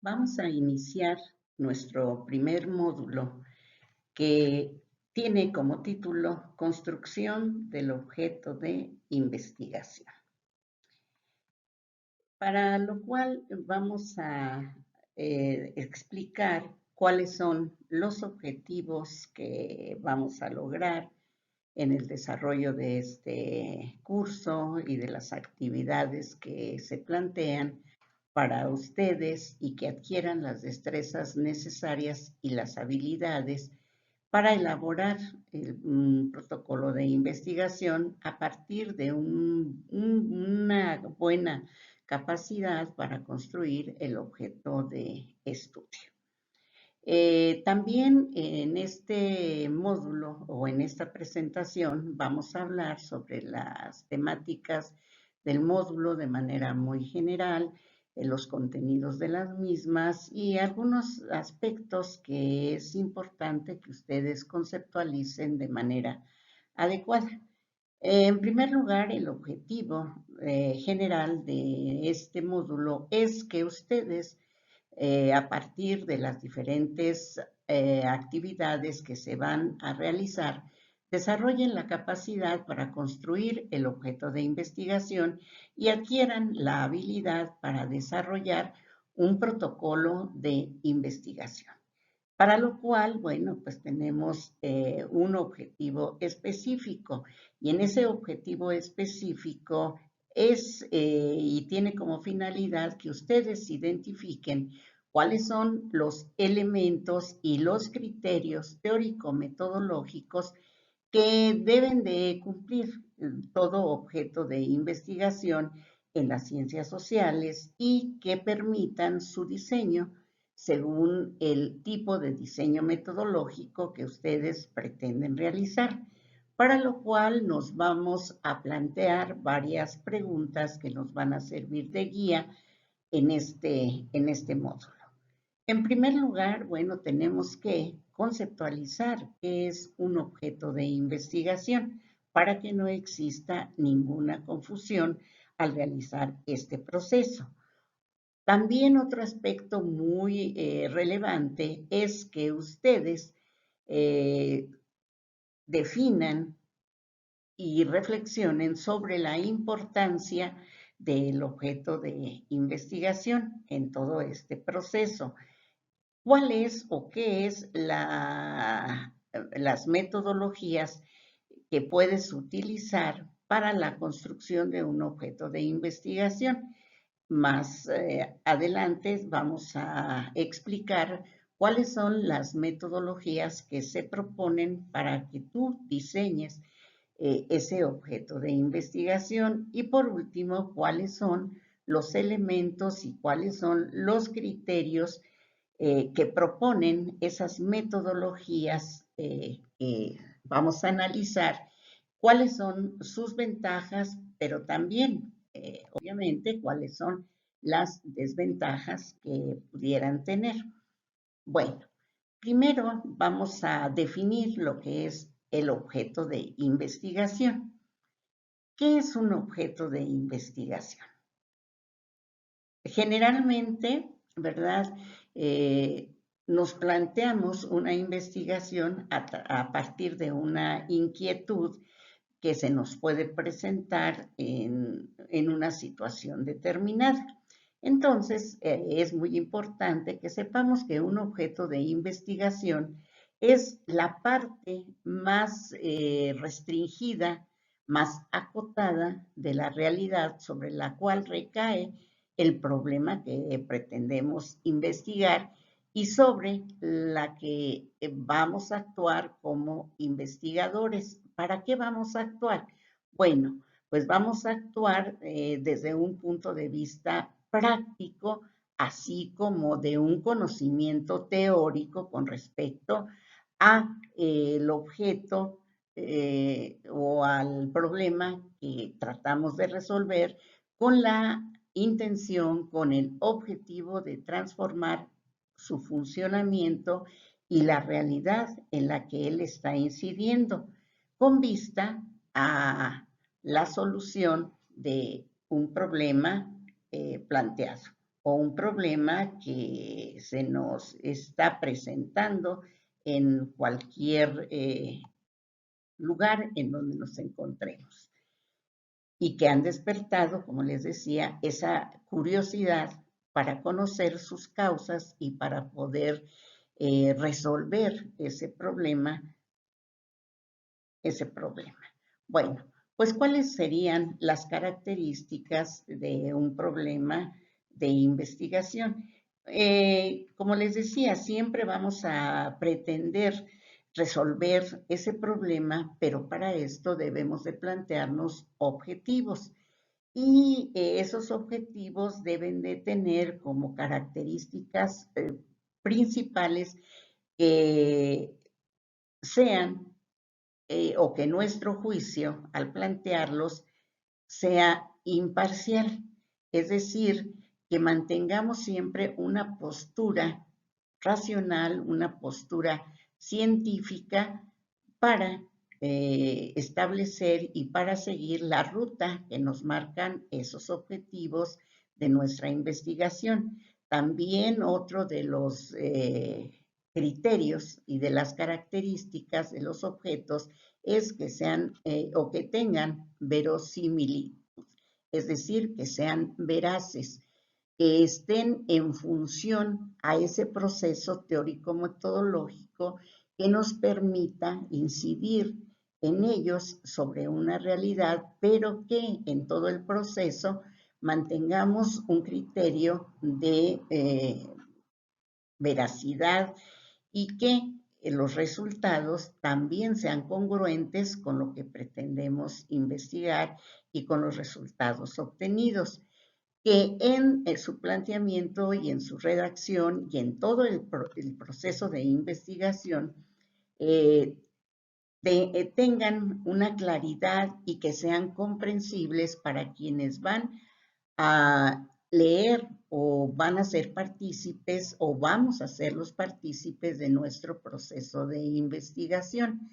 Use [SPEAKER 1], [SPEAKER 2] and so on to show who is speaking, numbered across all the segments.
[SPEAKER 1] Vamos a iniciar nuestro primer módulo que tiene como título Construcción del objeto de investigación. Para lo cual vamos a explicar cuáles son los objetivos que vamos a lograr en el desarrollo de este curso y de las actividades que se plantean para ustedes y que adquieran las destrezas necesarias y las habilidades para elaborar un protocolo de investigación a partir de una buena capacidad para construir el objeto de estudio. También en este módulo o en esta presentación vamos a hablar sobre las temáticas del módulo de manera muy general, los contenidos de las mismas y algunos aspectos que es importante que ustedes conceptualicen de manera adecuada. En primer lugar, el objetivo general de este módulo es que ustedes a partir de las diferentes actividades que se van a realizar, desarrollen la capacidad para construir el objeto de investigación y adquieran la habilidad para desarrollar un protocolo de investigación. Para lo cual, bueno, pues tenemos un objetivo específico y en ese objetivo específico es y tiene como finalidad que ustedes identifiquen cuáles son los elementos y los criterios teórico-metodológicos que deben de cumplir todo objeto de investigación en las ciencias sociales y que permitan su diseño según el tipo de diseño metodológico que ustedes pretenden realizar, para lo cual nos vamos a plantear varias preguntas que nos van a servir de guía en este módulo. En primer lugar, bueno, tenemos que conceptualizar qué es un objeto de investigación para que no exista ninguna confusión al realizar este proceso. También otro aspecto muy relevante es que ustedes definan y reflexionen sobre la importancia del objeto de investigación en todo este proceso. ¿Cuál es o qué es las metodologías que puedes utilizar para la construcción de un objeto de investigación? Más adelante vamos a explicar cuáles son las metodologías que se proponen para que tú diseñes ese objeto de investigación y por último, cuáles son los elementos y cuáles son los criterios que proponen esas metodologías que vamos a analizar, cuáles son sus ventajas, pero también, obviamente, cuáles son las desventajas que pudieran tener. Bueno, primero vamos a definir lo que es el objeto de investigación. ¿Qué es un objeto de investigación? Generalmente, ¿verdad? Nos planteamos una investigación a partir de una inquietud que se nos puede presentar en una situación determinada. Entonces, es muy importante que sepamos que un objeto de investigación es la parte más restringida, más acotada de la realidad sobre la cual recae el problema que pretendemos investigar y sobre la que vamos a actuar como investigadores. ¿Para qué vamos a actuar? Bueno, pues vamos a actuar desde un punto de vista práctico, así como de un conocimiento teórico con respecto a el objeto o al problema que tratamos de resolver con la intención, con el objetivo de transformar su funcionamiento y la realidad en la que él está incidiendo, con vista a la solución de un problema planteado. o un problema que se nos está presentando en cualquier lugar en donde nos encontremos y que han despertado, como les decía, esa curiosidad para conocer sus causas y para poder resolver ese problema, Bueno, pues ¿cuáles serían las características de un problema de investigación? Como les decía, siempre vamos a pretender resolver ese problema, pero para esto debemos de plantearnos objetivos. Y esos objetivos deben de tener como características principales que sean o que nuestro juicio al plantearlos sea imparcial, es decir, que mantengamos siempre una postura racional, una postura científica para establecer y para seguir la ruta que nos marcan esos objetivos de nuestra investigación. También otro de los criterios y de las características de los objetos es que sean o que tengan verosimilitud, es decir, que sean veraces, que estén en función a ese proceso teórico-metodológico que nos permita incidir en ellos sobre una realidad, pero que en todo el proceso mantengamos un criterio de veracidad y que los resultados también sean congruentes con lo que pretendemos investigar y con los resultados obtenidos, que en su planteamiento y en su redacción y en todo el proceso de investigación eh, tengan una claridad y que sean comprensibles para quienes van a leer o van a ser partícipes o vamos a ser los partícipes de nuestro proceso de investigación,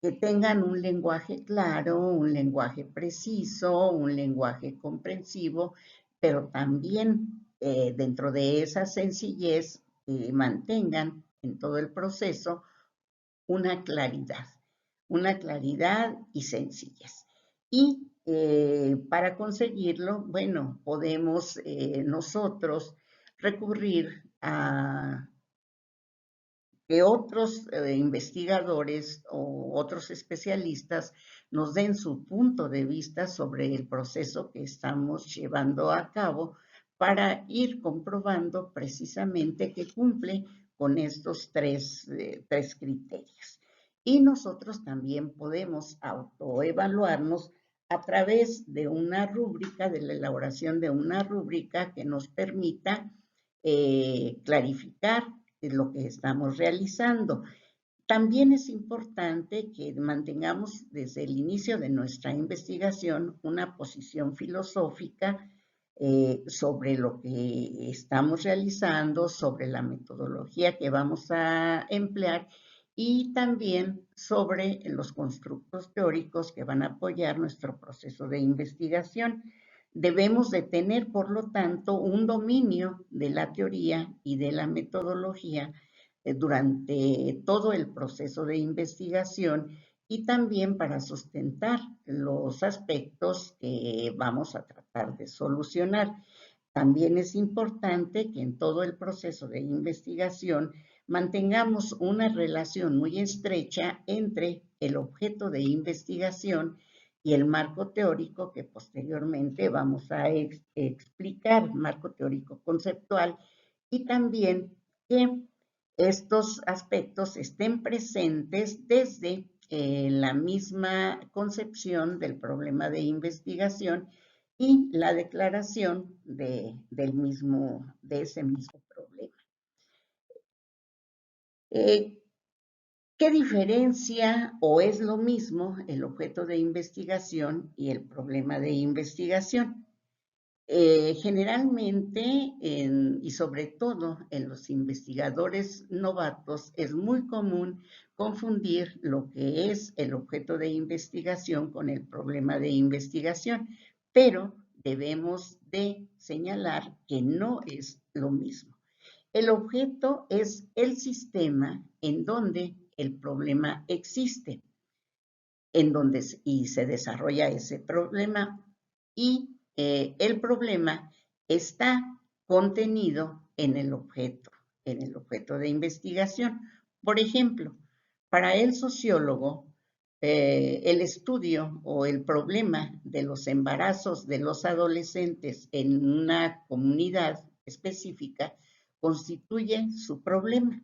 [SPEAKER 1] que tengan un lenguaje claro, un lenguaje preciso, un lenguaje comprensivo, pero también dentro de esa sencillez mantengan en todo el proceso una claridad y sencillez. Y para conseguirlo, bueno, podemos nosotros recurrir a que otros investigadores o otros especialistas nos den su punto de vista sobre el proceso que estamos llevando a cabo para ir comprobando precisamente que cumple con estos tres criterios. Y nosotros también podemos autoevaluarnos a través de una rúbrica, de la elaboración de una rúbrica que nos permita clarificar lo que estamos realizando. También es importante que mantengamos desde el inicio de nuestra investigación una posición filosófica sobre lo que estamos realizando, sobre la metodología que vamos a emplear y también sobre los constructos teóricos que van a apoyar nuestro proceso de investigación. Debemos de tener, por lo tanto, un dominio de la teoría y de la metodología durante todo el proceso de investigación y también para sustentar los aspectos que vamos a tratar de solucionar. También es importante que en todo el proceso de investigación mantengamos una relación muy estrecha entre el objeto de investigación y el marco teórico que posteriormente vamos a explicar, marco teórico conceptual, y también que estos aspectos estén presentes desde la misma concepción del problema de investigación y la declaración de ese mismo problema. ¿Qué diferencia o es lo mismo el objeto de investigación y el problema de investigación? Generalmente, y sobre todo en los investigadores novatos, es muy común confundir lo que es el objeto de investigación con el problema de investigación, pero debemos de señalar que no es lo mismo. El objeto es el sistema en donde el problema existe, en donde y se desarrolla ese problema, y el problema está contenido en el objeto de investigación. Por ejemplo, para el sociólogo, el estudio o el problema de los embarazos de los adolescentes en una comunidad específica constituye su problema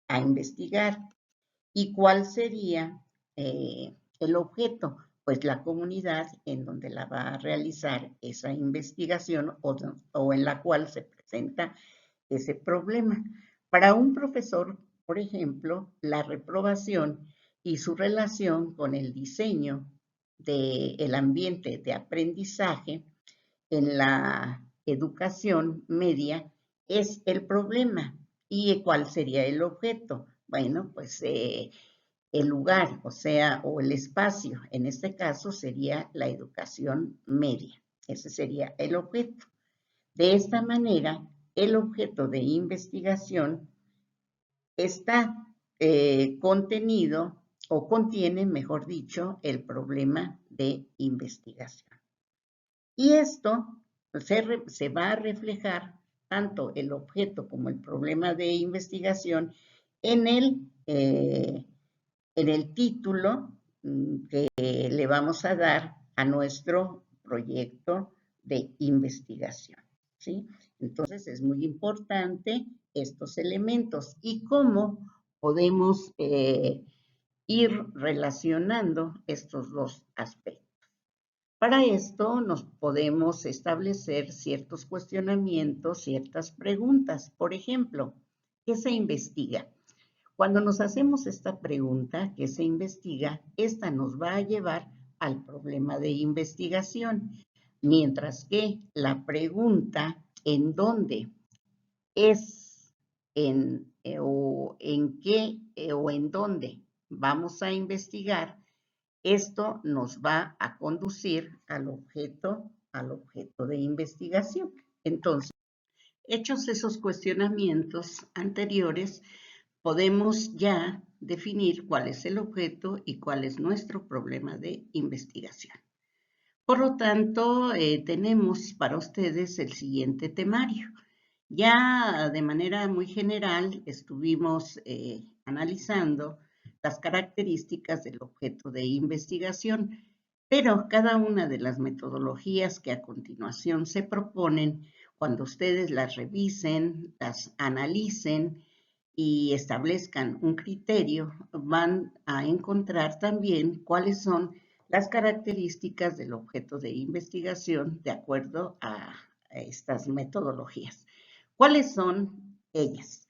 [SPEAKER 1] a investigar. ¿Y cuál sería el objeto? Pues la comunidad en donde la va a realizar esa investigación o en la cual se presenta ese problema. Para un profesor, por ejemplo, la reprobación y su relación con el diseño del ambiente de aprendizaje en la educación media es el problema. ¿Y cuál sería el objeto? Bueno, pues el lugar, o el espacio, en este caso sería la educación media. Ese sería el objeto. De esta manera, el objeto de investigación está contenido o contiene, mejor dicho, el problema de investigación. Y esto se va a reflejar tanto el objeto como el problema de investigación en el título que le vamos a dar a nuestro proyecto de investigación, ¿sí? Entonces es muy importante estos elementos y cómo podemos ir relacionando estos dos aspectos. Para esto nos podemos establecer ciertos cuestionamientos, ciertas preguntas. Por ejemplo, ¿qué se investiga? Cuando nos hacemos esta pregunta, ¿qué se investiga? Esta nos va a llevar al problema de investigación, mientras que la pregunta ¿en dónde? Es o en qué o en dónde vamos a investigar. Esto nos va a conducir al objeto de investigación. Entonces, hechos esos cuestionamientos anteriores, podemos ya definir cuál es el objeto y cuál es nuestro problema de investigación. Por lo tanto, tenemos para ustedes el siguiente temario. Ya de manera muy general estuvimos analizando las características del objeto de investigación, pero cada una de las metodologías que a continuación se proponen, cuando ustedes las revisen, las analicen y establezcan un criterio, van a encontrar también cuáles son las características del objeto de investigación de acuerdo a estas metodologías. ¿Cuáles son ellas?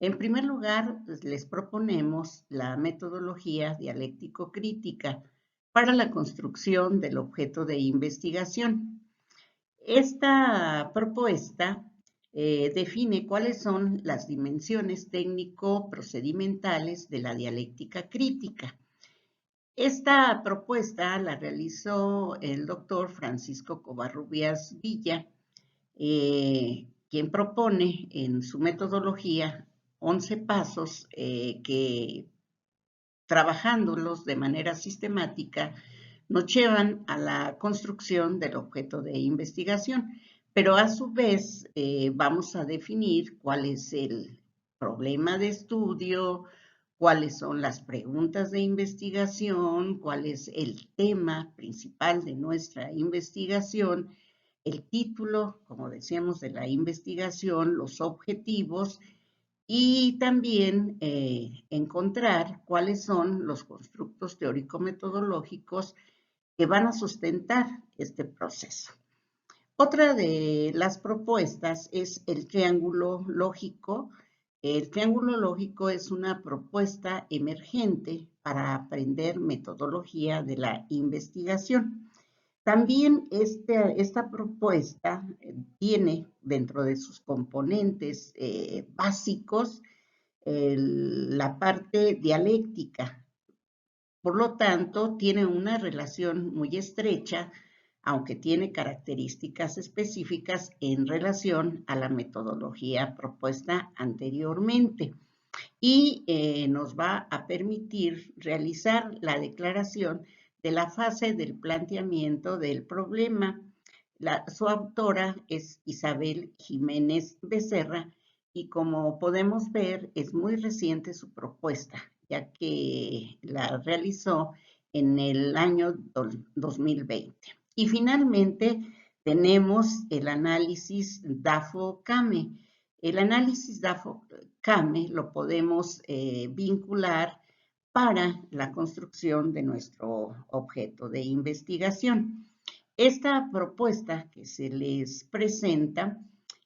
[SPEAKER 1] En primer lugar, les proponemos la metodología dialéctico-crítica para la construcción del objeto de investigación. Esta propuesta define cuáles son las dimensiones técnico-procedimentales de la dialéctica crítica. Esta propuesta la realizó el doctor Francisco Covarrubias Villa, quien propone en su metodología 11 pasos que, trabajándolos de manera sistemática, nos llevan a la construcción del objeto de investigación, pero a su vez vamos a definir cuál es el problema de estudio, cuáles son las preguntas de investigación, cuál es el tema principal de nuestra investigación, el título, como decíamos, de la investigación, los objetivos y también encontrar cuáles son los constructos teórico-metodológicos que van a sustentar este proceso. Otra de las propuestas es el triángulo lógico. El triángulo lógico es una propuesta emergente para aprender metodología de la investigación. También esta propuesta tiene dentro de sus componentes básicos la parte dialéctica. Por lo tanto, tiene una relación muy estrecha aunque tiene características específicas en relación a la metodología propuesta anteriormente. Y nos va a permitir realizar la declaración de la fase del planteamiento del problema. Su autora es Isabel Jiménez Becerra y como podemos ver es muy reciente su propuesta, ya que la realizó en el año 2020. Y finalmente tenemos el análisis DAFO-CAME. El análisis DAFO-CAME lo podemos vincular para la construcción de nuestro objeto de investigación. Esta propuesta que se les presenta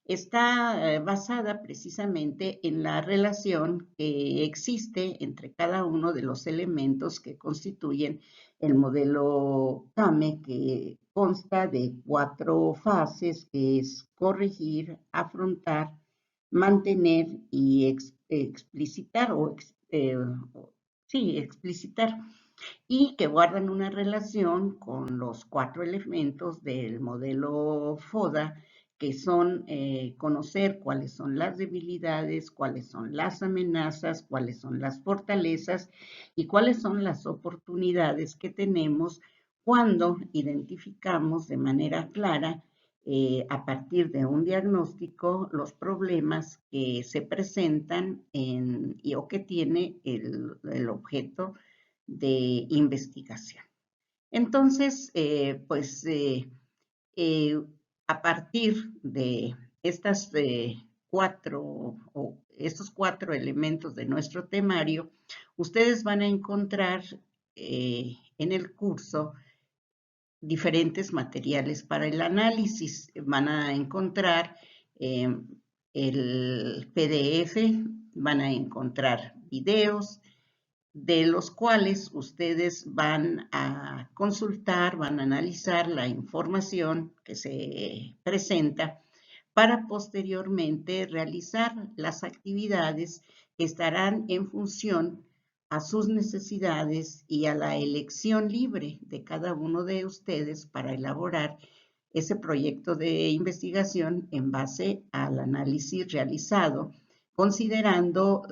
[SPEAKER 1] está basada precisamente en la relación que existe entre cada uno de los elementos que constituyen el modelo CAME, que consta de 4 fases, que es corregir, afrontar, mantener y explicitar explicitar, y que guardan una relación con los 4 elementos del modelo FODA, que son conocer cuáles son las debilidades, cuáles son las amenazas, cuáles son las fortalezas y cuáles son las oportunidades que tenemos cuando identificamos de manera clara a partir de un diagnóstico los problemas que se presentan o que tiene el objeto de investigación. Entonces, a partir de estos 4 elementos de nuestro temario, ustedes van a encontrar en el curso diferentes materiales para el análisis. Van a encontrar el PDF, van a encontrar videos, de los cuales ustedes van a consultar, van a analizar la información que se presenta para posteriormente realizar las actividades que estarán en función a sus necesidades y a la elección libre de cada uno de ustedes para elaborar ese proyecto de investigación en base al análisis realizado, considerando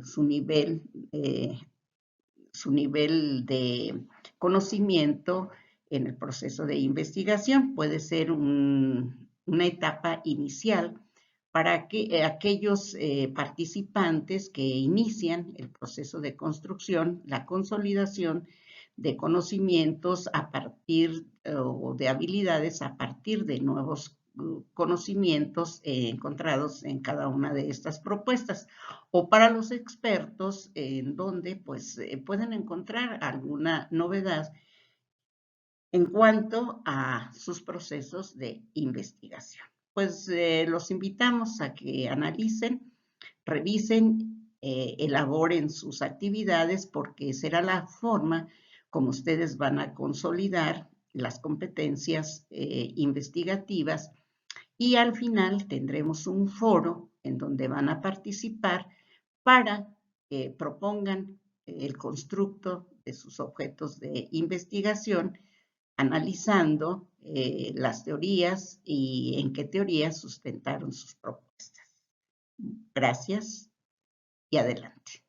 [SPEAKER 1] su nivel de conocimiento en el proceso de investigación. Puede ser una etapa inicial para aquellos participantes que inician el proceso de construcción, la consolidación de conocimientos a partir o de habilidades a partir de nuevos conocimientos encontrados en cada una de estas propuestas, o para los expertos en donde pueden encontrar alguna novedad en cuanto a sus procesos de investigación. Los invitamos a que analicen, revisen, elaboren sus actividades, porque será la forma como ustedes van a consolidar las competencias investigativas, y al final tendremos un foro en donde van a participar para que propongan el constructo de sus objetos de investigación, analizando las teorías y en qué teorías sustentaron sus propuestas. Gracias y adelante.